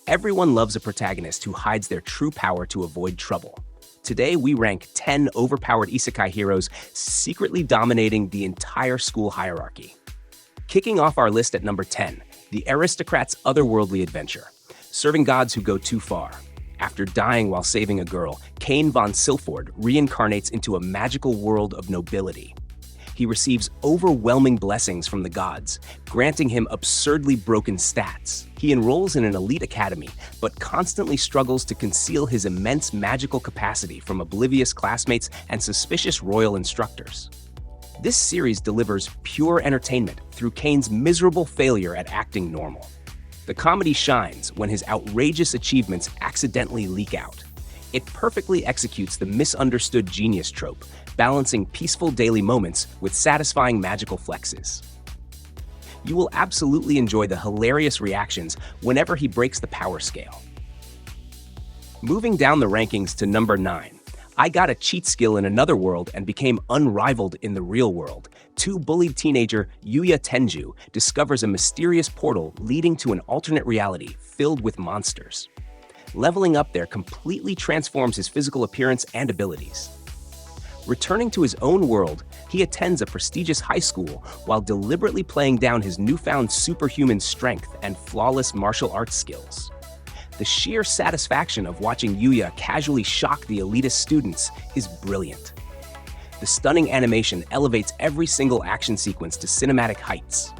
Everyone loves a protagonist who hides their true power to avoid trouble. Today, we rank 10 overpowered isekai heroes secretly dominating the entire school hierarchy. Kicking off our list at number 10, the aristocrat's otherworldly adventure, serving gods who go too far. After dying while saving a girl, Cain von Silford reincarnates into a magical world of nobility. He receives overwhelming blessings from the gods, granting him absurdly broken stats. He enrolls in an elite academy, but constantly struggles to conceal his immense magical capacity from oblivious classmates and suspicious royal instructors. This series delivers pure entertainment through Cain's miserable failure at acting normal. The comedy shines when his outrageous achievements accidentally leak out. It perfectly executes the misunderstood genius trope, balancing peaceful daily moments with satisfying magical flexes. You will absolutely enjoy the hilarious reactions whenever he breaks the power scale. Moving down the rankings to number 9, I got a cheat skill in another world and became unrivaled in the real world. Bullied teenager Yuya Tenju discovers a mysterious portal leading to an alternate reality filled with monsters. Leveling up there completely transforms his physical appearance and abilities. Returning to his own world, he attends a prestigious high school while deliberately playing down his newfound superhuman strength and flawless martial arts skills. The sheer satisfaction of watching Yuya casually shock the elitist students is brilliant. The stunning animation elevates every single action sequence to cinematic heights.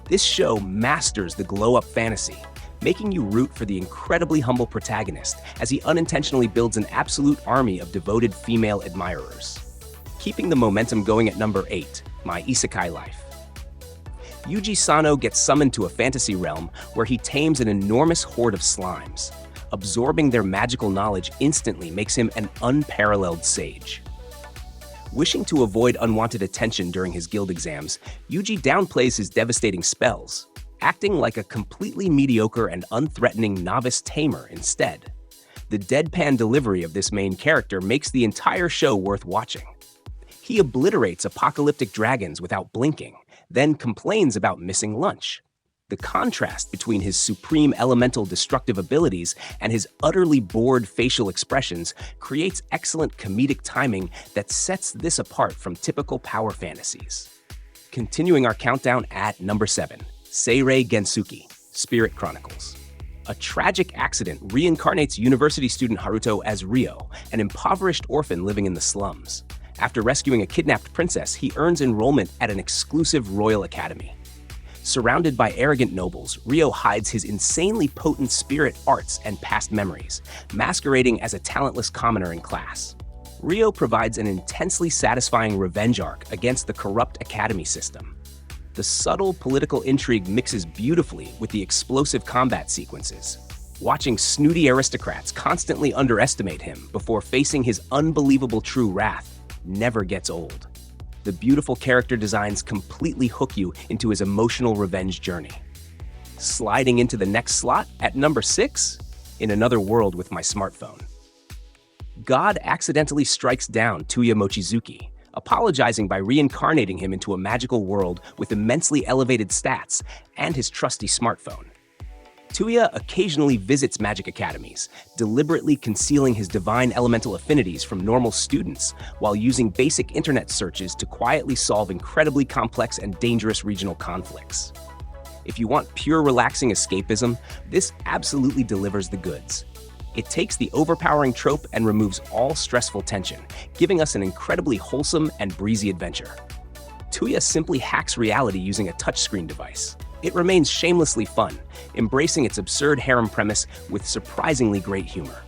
This show masters the glow-up fantasy, making you root for the incredibly humble protagonist as he unintentionally builds an absolute army of devoted female admirers. Keeping the momentum going at number 8, my isekai life. Yuji Sano gets summoned to a fantasy realm where he tames an enormous horde of slimes. Absorbing their magical knowledge instantly makes him an unparalleled sage. Wishing to avoid unwanted attention during his guild exams, Yuji downplays his devastating spells, acting like a completely mediocre and unthreatening novice tamer instead. The deadpan delivery of this main character makes the entire show worth watching. He obliterates apocalyptic dragons without blinking, then complains about missing lunch. The contrast between his supreme elemental destructive abilities and his utterly bored facial expressions creates excellent comedic timing that sets this apart from typical power fantasies. Continuing our countdown at number 7. Seirei Gensuki, Spirit Chronicles. A tragic accident reincarnates university student Haruto as Ryo, an impoverished orphan living in the slums. After rescuing a kidnapped princess, he earns enrollment at an exclusive royal academy. Surrounded by arrogant nobles, Ryo hides his insanely potent spirit arts and past memories, masquerading as a talentless commoner in class. Ryo provides an intensely satisfying revenge arc against the corrupt academy system. The subtle political intrigue mixes beautifully with the explosive combat sequences. Watching snooty aristocrats constantly underestimate him before facing his unbelievable true wrath never gets old. The beautiful character designs completely hook you into his emotional revenge journey. Sliding into the next slot at number 6, In Another World with My Smartphone. God accidentally strikes down Tuya Mochizuki, apologizing by reincarnating him into a magical world with immensely elevated stats and his trusty smartphone. Tuya occasionally visits magic academies, deliberately concealing his divine elemental affinities from normal students while using basic internet searches to quietly solve incredibly complex and dangerous regional conflicts. If you want pure relaxing escapism, this absolutely delivers the goods. It takes the overpowering trope and removes all stressful tension, giving us an incredibly wholesome and breezy adventure. Tuya simply hacks reality using a touchscreen device. It remains shamelessly fun, embracing its absurd harem premise with surprisingly great humor.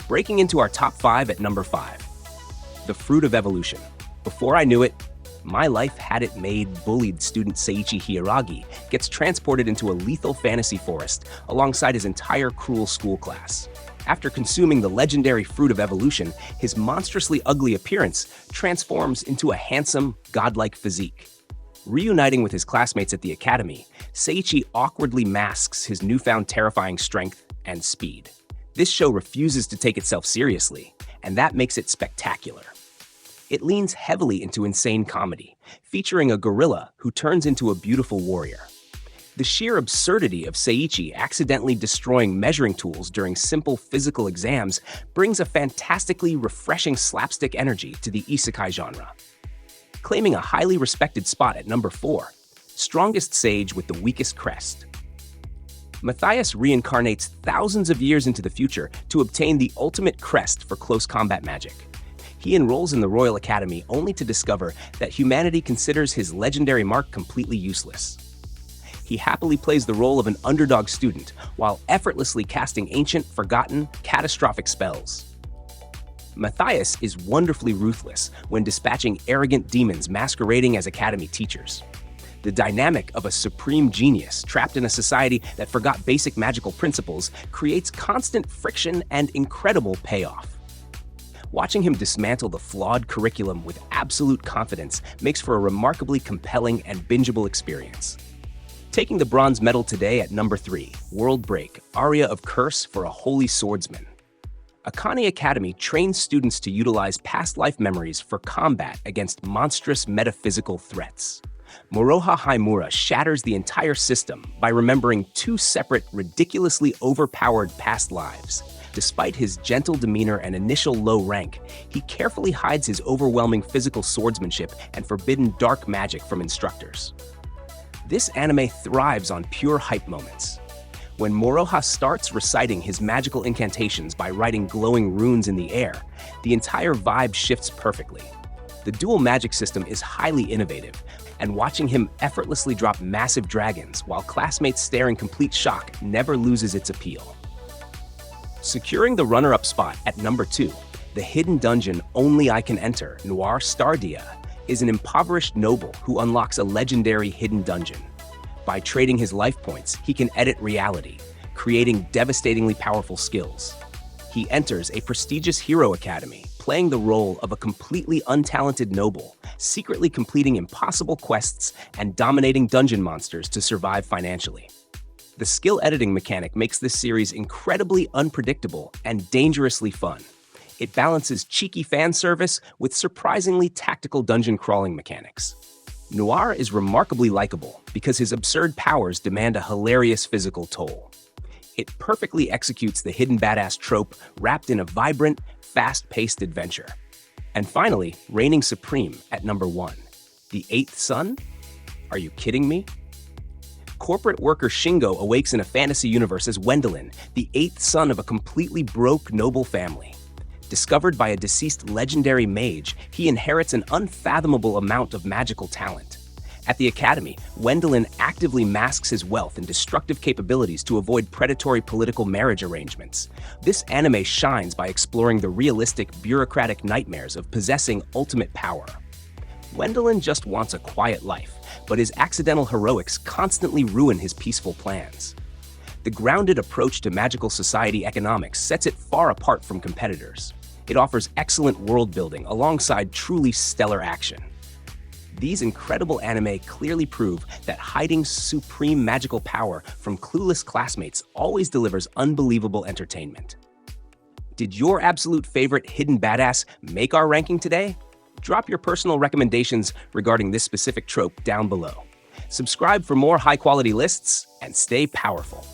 Breaking into our top 5 at number 5. The Fruit of Evolution. Before I knew it, my life had it made. Bullied student Seiichi Hiiragi gets transported into a lethal fantasy forest alongside his entire cruel school class. After consuming the legendary Fruit of Evolution, his monstrously ugly appearance transforms into a handsome, godlike physique. Reuniting with his classmates at the academy, Seiichi awkwardly masks his newfound terrifying strength and speed. This show refuses to take itself seriously, and that makes it spectacular. It leans heavily into insane comedy, featuring a gorilla who turns into a beautiful warrior. The sheer absurdity of Seiichi accidentally destroying measuring tools during simple physical exams brings a fantastically refreshing slapstick energy to the isekai genre. Claiming a highly respected spot at number 4, Strongest Sage with the Weakest Crest. Matthias reincarnates thousands of years into the future to obtain the ultimate crest for close combat magic. He enrolls in the Royal Academy only to discover that humanity considers his legendary mark completely useless. He happily plays the role of an underdog student while effortlessly casting ancient, forgotten, catastrophic spells. Matthias is wonderfully ruthless when dispatching arrogant demons masquerading as academy teachers. The dynamic of a supreme genius trapped in a society that forgot basic magical principles creates constant friction and incredible payoff. Watching him dismantle the flawed curriculum with absolute confidence makes for a remarkably compelling and bingeable experience. Taking the bronze medal today at number 3, World Break, Aria of Curse for a Holy Swordsman. Akane Academy trains students to utilize past life memories for combat against monstrous metaphysical threats. Moroha Haimura shatters the entire system by remembering 2 separate, ridiculously overpowered past lives. Despite his gentle demeanor and initial low rank, he carefully hides his overwhelming physical swordsmanship and forbidden dark magic from instructors. This anime thrives on pure hype moments. When Moroha starts reciting his magical incantations by writing glowing runes in the air, the entire vibe shifts perfectly. The dual magic system is highly innovative, and watching him effortlessly drop massive dragons while classmates stare in complete shock never loses its appeal. Securing the runner-up spot at number 2, the hidden dungeon Only I Can Enter, Noir Stardia, is an impoverished noble who unlocks a legendary hidden dungeon. By trading his life points, he can edit reality, creating devastatingly powerful skills. He enters a prestigious hero academy, playing the role of a completely untalented noble, secretly completing impossible quests and dominating dungeon monsters to survive financially. The skill editing mechanic makes this series incredibly unpredictable and dangerously fun. It balances cheeky fan service with surprisingly tactical dungeon crawling mechanics. Noir is remarkably likable because his absurd powers demand a hilarious physical toll. It perfectly executes the hidden badass trope wrapped in a vibrant, fast-paced adventure. And finally, reigning supreme at number 1, The Eighth Son? Are you kidding me? Corporate worker Shingo awakes in a fantasy universe as Wendelin, the 8th son of a completely broke noble family. Discovered by a deceased legendary mage, he inherits an unfathomable amount of magical talent. At the academy, Wendelin actively masks his wealth and destructive capabilities to avoid predatory political marriage arrangements. This anime shines by exploring the realistic, bureaucratic nightmares of possessing ultimate power. Wendelin just wants a quiet life, but his accidental heroics constantly ruin his peaceful plans. The grounded approach to magical society economics sets it far apart from competitors. It offers excellent world building alongside truly stellar action. These incredible anime clearly prove that hiding supreme magical power from clueless classmates always delivers unbelievable entertainment. Did your absolute favorite hidden badass make our ranking today? Drop your personal recommendations regarding this specific trope down below. Subscribe for more high-quality lists and stay powerful.